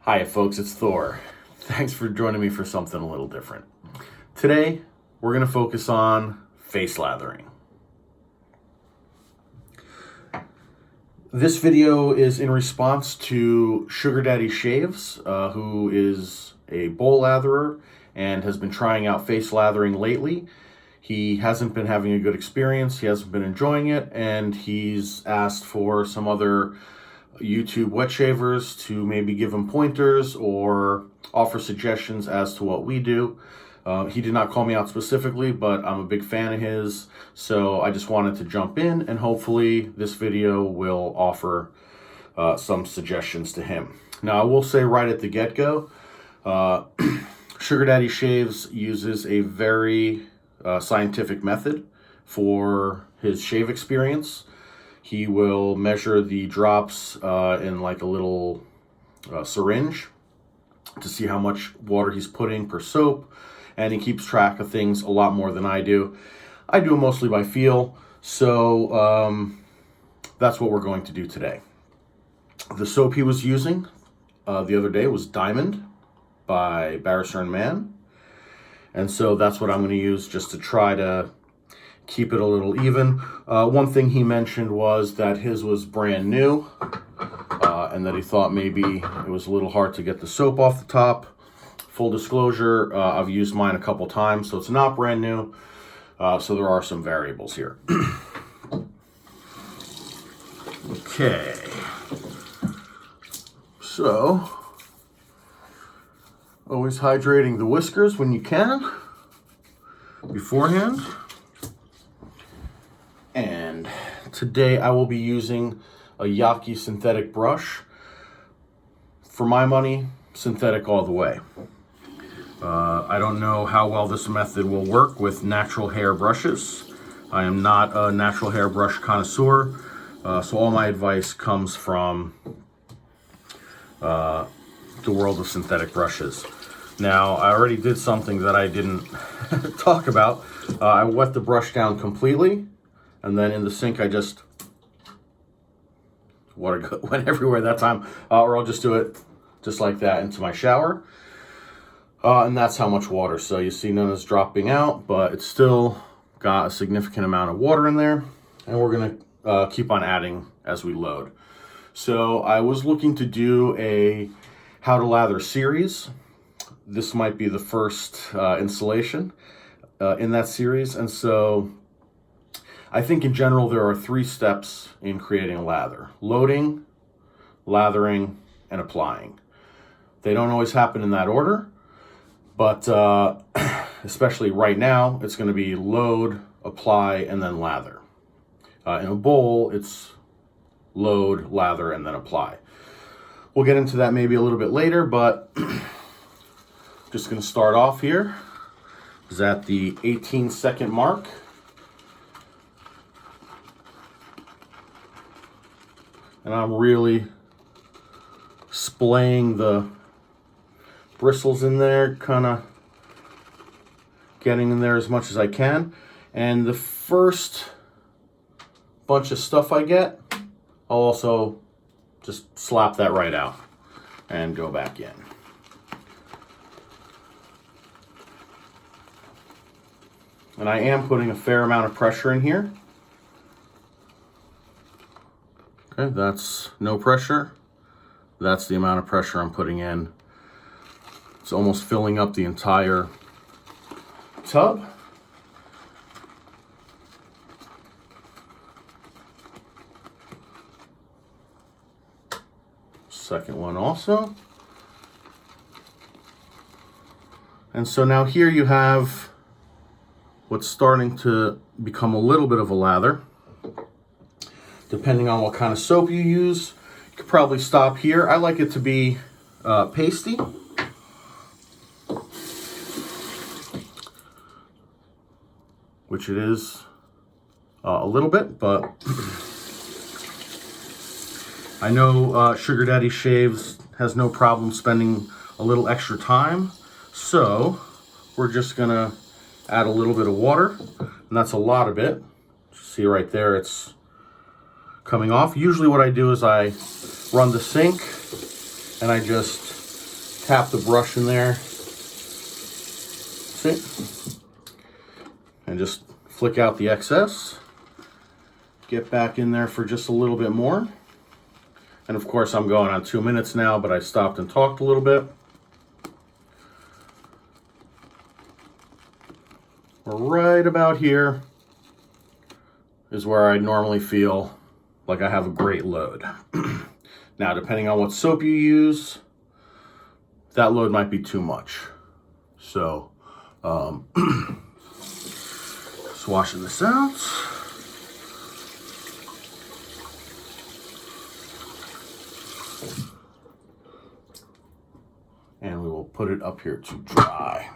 Hiya folks, it's Thor. Thanks for joining me for something a little different. Today, we're going to focus on face lathering. This video is in response to Sugar Daddy Shaves, who is a bowl latherer and has been trying out face lathering lately. He hasn't been having a good experience, he hasn't been enjoying it, and he's asked for some other YouTube wet shavers to maybe give him pointers or offer suggestions as to what we do. He did not call me out specifically, but I'm a big fan of his, so I just wanted to jump in and hopefully this video will offer some suggestions to him. Now, I will say right at the get-go, Sugar Daddy Shaves uses a very scientific method for his shave experience. He will measure the drops in like a little syringe to see how much water he's putting per soap, and he keeps track of things a lot more than I do. I do it mostly by feel, so that's what we're going to do today. The soap he was using the other day was Diamond by Barrister & Mann, and so that's what I'm going to use just to try to keep it a little even. One thing he mentioned was that his was brand new and that he thought maybe it was a little hard to get the soap off the top. Full disclosure, I've used mine a couple times, so it's not brand new. So there are some variables here. Okay. So, always hydrating the whiskers when you can beforehand. And today I will be using a Yaki synthetic brush. For my money, synthetic all the way. I don't know how well this method will work with natural hair brushes. I am not a natural hair brush connoisseur, so all my advice comes from the world of synthetic brushes. Now, I already did something that I didn't talk about. I wet the brush down completely. And then in the sink, I just, water went everywhere that time, or I'll just do it just like that into my shower. And that's how much water. So you see none is dropping out, but it's still got a significant amount of water in there. And we're gonna keep on adding as we load. So I was looking to do a how to lather series. This might be the first installation in that series. And so I think in general there are 3 steps in creating a lather: loading, lathering, and applying. They don't always happen in that order, but especially right now, it's going to be load, apply, and then lather. In a bowl, it's load, lather, and then apply. We'll get into that maybe a little bit later, but just going to start off here. Is at the 18-second mark. And I'm really splaying the bristles in there, kind of getting in there as much as I can. And the first bunch of stuff I get, I'll also just slap that right out and go back in. And I am putting a fair amount of pressure in here. Okay, that's no pressure. That's the amount of pressure I'm putting in. It's almost filling up the entire tub. Second one also. And so now here you have what's starting to become a little bit of a lather. Depending on what kind of soap you use, you could probably stop here. I like it to be pasty. Which it is a little bit, but I know Sugar Daddy Shaves has no problem spending a little extra time. So we're just gonna add a little bit of water, and that's a lot of it. See right there, it's coming off. Usually what I do is I run the sink and I just tap the brush in there. See? And just flick out the excess. Get back in there for just a little bit more. And of course I'm going on 2 minutes now, but I stopped and talked a little bit. Right about here is where I normally feel like I have a great load. Now, depending on what soap you use, that load might be too much. So, just washing this out. And we will put it up here to dry.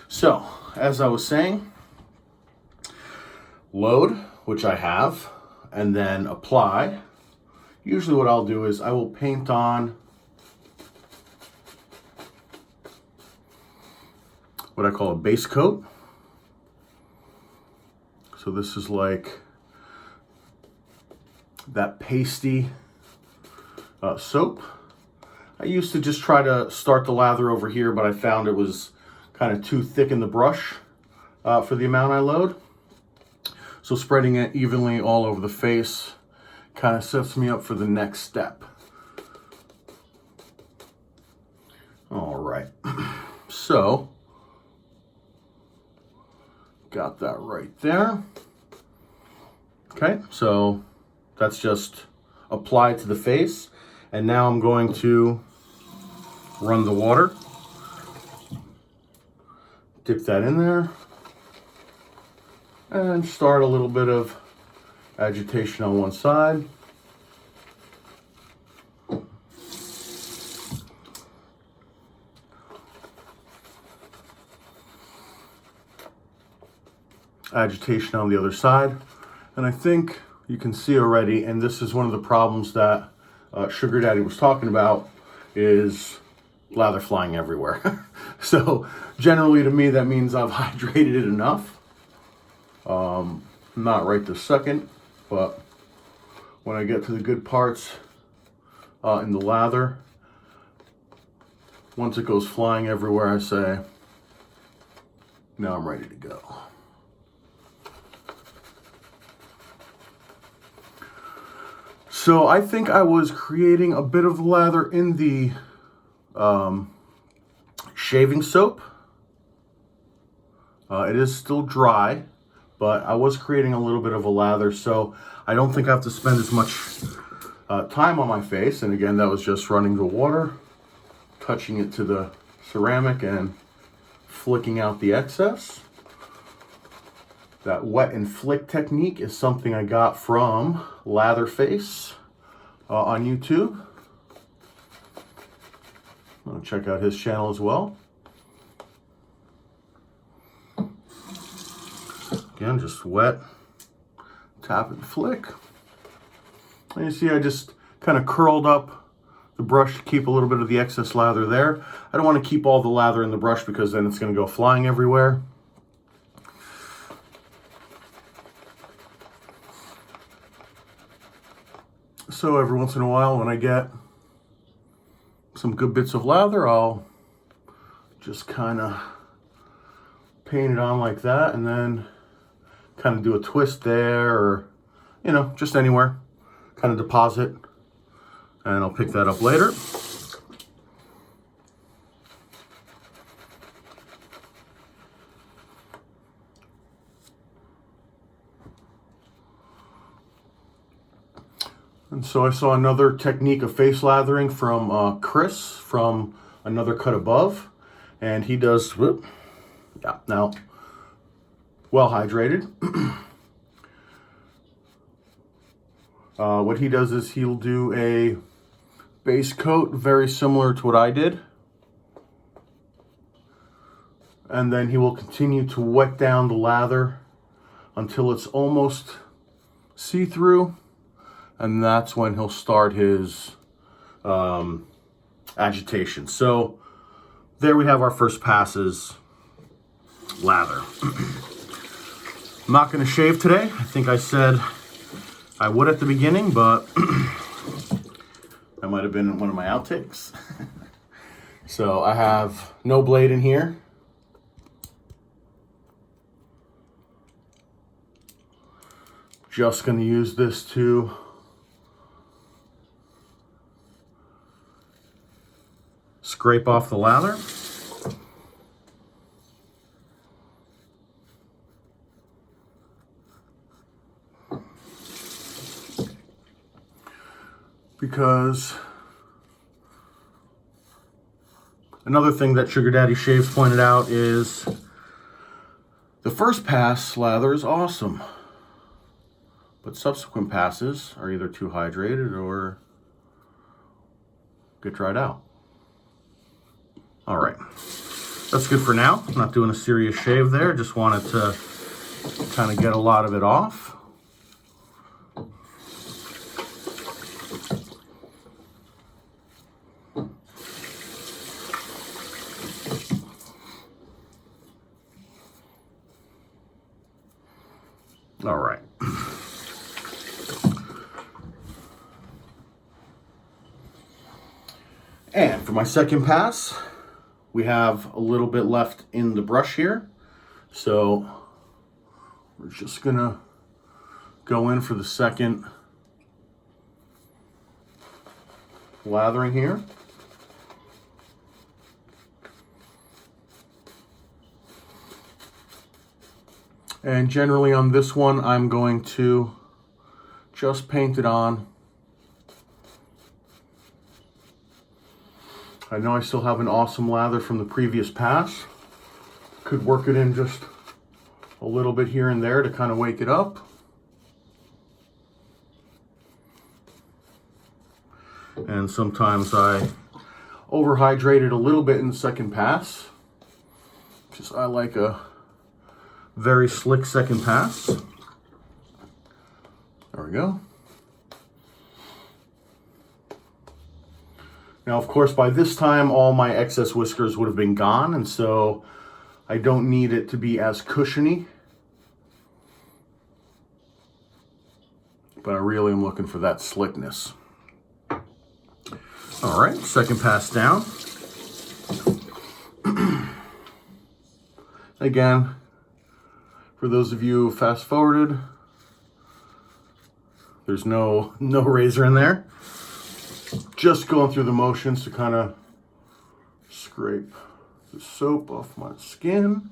So, as I was saying, load, which I have, and then apply. Usually what I'll do is I will paint on what I call a base coat. So this is like that pasty soap. I used to just try to start the lather over here, but I found it was kind of too thick in the brush for the amount I load. So spreading it evenly all over the face kind of sets me up for the next step. All right, so got that right there. Okay, so that's just applied to the face. And now I'm going to run the water. Dip that in there. And start a little bit of agitation on one side. Agitation on the other side. And I think you can see already, and this is one of the problems that Sugar Daddy was talking about, is lather flying everywhere. So generally to me that means I've hydrated it enough. Not right this second, but when I get to the good parts in the lather, once it goes flying everywhere, I say, now I'm ready to go. So I think I was creating a bit of lather in the shaving soap. It is still dry, but I was creating a little bit of a lather, so I don't think I have to spend as much time on my face. And again, that was just running the water, touching it to the ceramic and flicking out the excess. That wet and flick technique is something I got from Latherface on YouTube. I'll check out his channel as well. Again, just wet, tap and flick. And you see I just kind of curled up the brush to keep a little bit of the excess lather there. I don't want to keep all the lather in the brush because then it's going to go flying everywhere. So every once in a while when I get some good bits of lather, I'll just kind of paint it on like that and then kind of do a twist there, or, you know, just anywhere. Kind of deposit, and I'll pick that up later. And so I saw another technique of face lathering from Chris from Another Cut Above, and he does, whoop, yeah, now, well hydrated. What he does is he'll do a base coat very similar to what I did, and then he will continue to wet down the lather until it's almost see-through. And that's when he'll start his agitation. So there we have our first passes lather. I'm not going to shave today. I think I said I would at the beginning, but that might have been one of my outtakes. So I have no blade in here. Just going to use this to scrape off the lather. Because another thing that Sugar Daddy Shaves pointed out is the first pass lather is awesome, but subsequent passes are either too hydrated or get dried out. All right, that's good for now. I'm not doing a serious shave there, just wanted to kind of get a lot of it off. All right. And for my second pass, we have a little bit left in the brush here. So we're just gonna go in for the second lathering here. And generally on this one, I'm going to just paint it on. I know I still have an awesome lather from the previous pass. Could work it in just a little bit here and there to kind of wake it up. And sometimes I overhydrate it a little bit in the second pass, because I like a very slick second pass. There we go. Now, of course, by this time, all my excess whiskers would have been gone, and so I don't need it to be as cushiony. But I really am looking for that slickness. All right, second pass down. Again, for those of you who fast forwarded, there's no razor in there. Just going through the motions to kind of scrape the soap off my skin.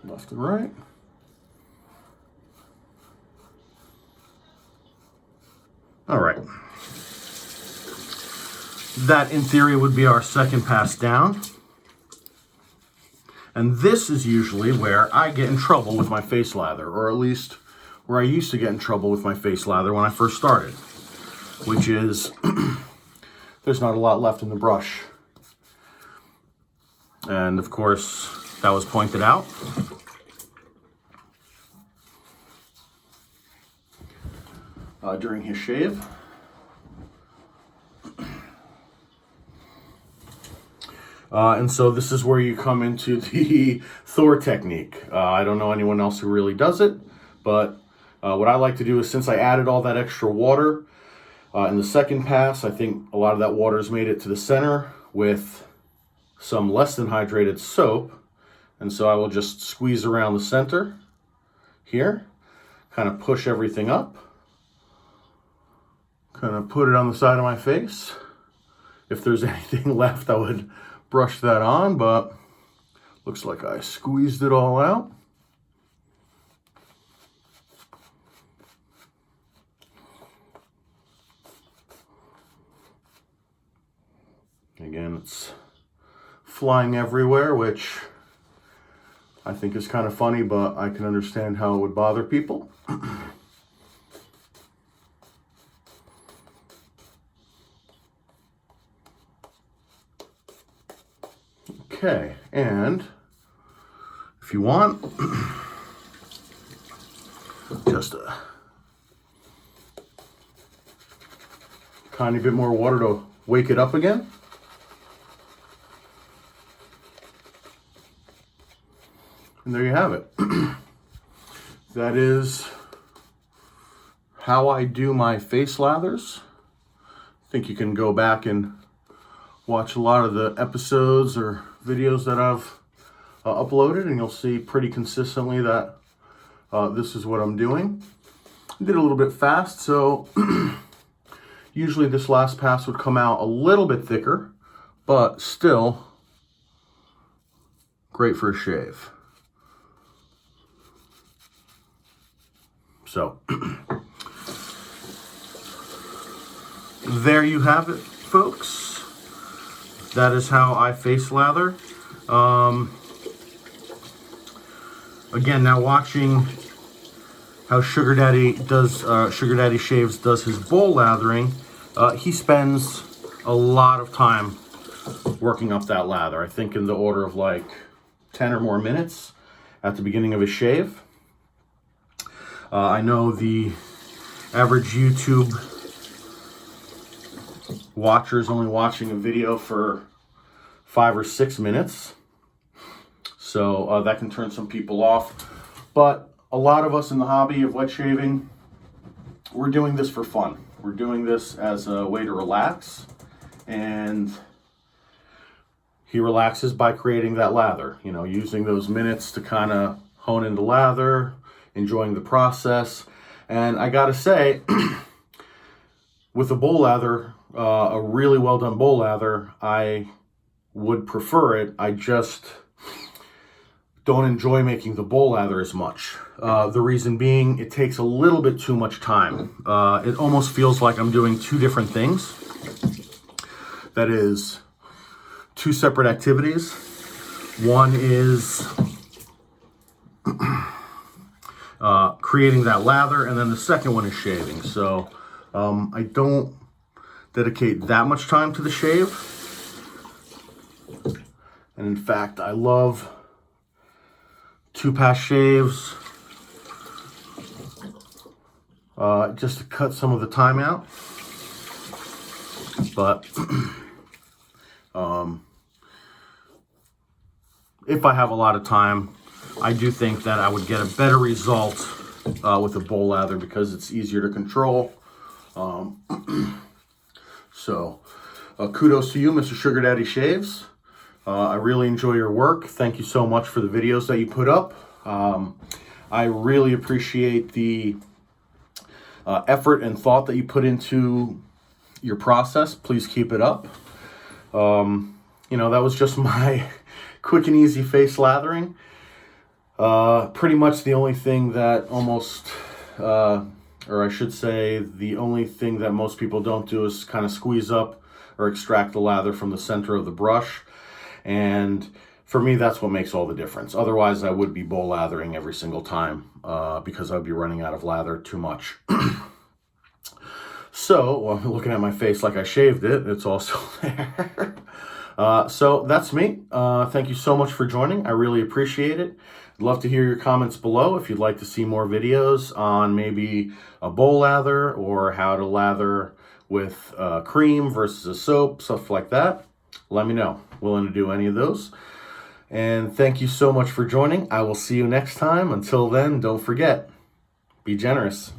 Left and right. All right. That, in theory, would be our second pass down. And this is usually where I get in trouble with my face lather, or at least where I used to get in trouble with my face lather when I first started, which is there's not a lot left in the brush. And of course, that was pointed out. During his shave. And so this is where you come into the Thor technique. I don't know anyone else who really does it, but what I like to do is, since I added all that extra water in the second pass, I think a lot of that water has made it to the center with some less than hydrated soap. And so I will just squeeze around the center here, kind of push everything up. Kind of put it on the side of my face. If there's anything left, I would brush that on, but looks like I squeezed it all out. Again, it's flying everywhere, which I think is kind of funny, but I can understand how it would bother people. Okay, and if you want, just Tiny bit more water to wake it up again. And there you have it. That is how I do my face lathers. I think you can go back and watch a lot of the episodes or videos that I've uploaded, and you'll see pretty consistently that this is what I'm doing. I did a little bit fast, so usually this last pass would come out a little bit thicker, but still great for a shave. So there you have it, folks. That is how I face lather. Again, now watching how Sugar Daddy Shaves does his bowl lathering, he spends a lot of time working up that lather. I think in the order of like 10 or more minutes at the beginning of his shave. I know the average YouTube watcher is only watching a video for 5 or 6 minutes. So that can turn some people off. But a lot of us in the hobby of wet shaving, we're doing this for fun. We're doing this as a way to relax. And he relaxes by creating that lather, you know, using those minutes to kind of hone into lather, enjoying the process. And I gotta say, with a bowl lather, a really well done bowl lather, I would prefer it. I just don't enjoy making the bowl lather as much. The reason being, it takes a little bit too much time. It almost feels like I'm doing two different things. That is, two separate activities. One is creating that lather, and then the second one is shaving. So I don't dedicate that much time to the shave. And in fact, I love 2-pass shaves just to cut some of the time out. But if I have a lot of time, I do think that I would get a better result with a bowl lather because it's easier to control. So kudos to you, Mr. Sugar Daddy Shaves. I really enjoy your work. Thank you so much for the videos that you put up. I really appreciate the effort and thought that you put into your process. Please keep it up. You know, that was just my quick and easy face lathering. Pretty much the only thing that or I should say, the only thing that most people don't do is kind of squeeze up or extract the lather from the center of the brush. And for me, that's what makes all the difference. Otherwise, I would be bowl lathering every single time because I'd be running out of lather too much. So, well, looking at my face like I shaved it, it's also there. So that's me. Thank you so much for joining. I really appreciate it. I'd love to hear your comments below if you'd like to see more videos on maybe a bowl lather or how to lather with cream versus a soap, stuff like that. Let me know. Willing to do any of those. And thank you so much for joining. I will see you next time. Until then, don't forget, be generous.